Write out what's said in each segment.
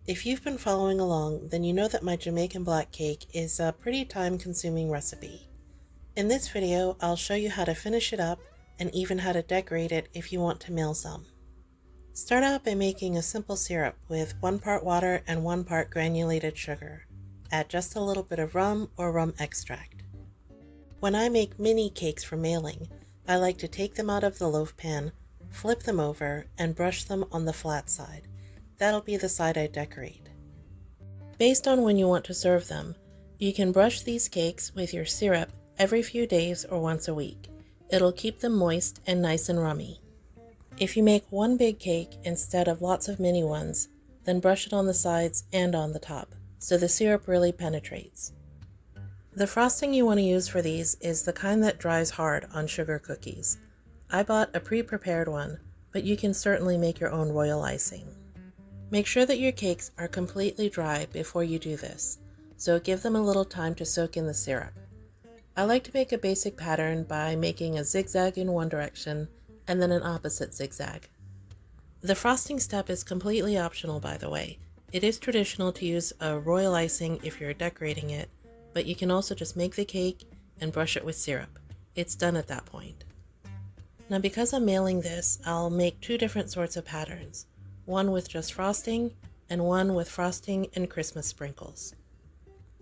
If you've been following along, then you know that my Jamaican black cake is a pretty time-consuming recipe. In this video, I'll show you how to finish it up and even how to decorate it if you want to mail some. Start out by making a simple syrup with 1 part water and 1 part granulated sugar. Add just a little bit of rum or rum extract. When I make mini cakes for mailing, I like to take them out of the loaf pan, flip them over, and brush them on the flat side. That'll be the side I decorate. Based on when you want to serve them, you can brush these cakes with your syrup every few days or once a week. It'll keep them moist and nice and rummy. If you make one big cake instead of lots of mini ones, then brush it on the sides and on the top, so the syrup really penetrates. The frosting you want to use for these is the kind that dries hard on sugar cookies. I bought a pre-prepared one, but you can certainly make your own royal icing. Make sure that your cakes are completely dry before you do this, so give them a little time to soak in the syrup. I like to make a basic pattern by making a zigzag in one direction and then an opposite zigzag. The frosting step is completely optional, by the way. It is traditional to use a royal icing if you're decorating it, but you can also just make the cake and brush it with syrup. It's done at that point. Now, because I'm mailing this, I'll make 2 different sorts of patterns. One with just frosting, and one with frosting and Christmas sprinkles.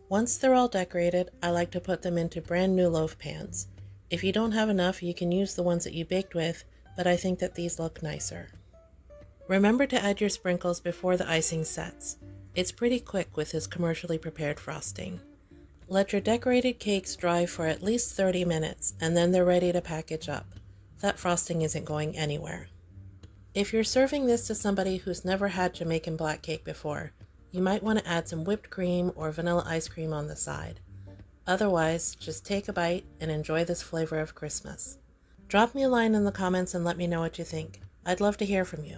Once they're all decorated, I like to put them into brand new loaf pans. If you don't have enough, you can use the ones that you baked with, but I think that these look nicer. Remember to add your sprinkles before the icing sets. It's pretty quick with this commercially prepared frosting. Let your decorated cakes dry for at least 30 minutes, and then they're ready to package up. That frosting isn't going anywhere. If you're serving this to somebody who's never had Jamaican black cake before, you might want to add some whipped cream or vanilla ice cream on the side. Otherwise, just take a bite and enjoy this flavor of Christmas. Drop me a line in the comments and let me know what you think. I'd love to hear from you.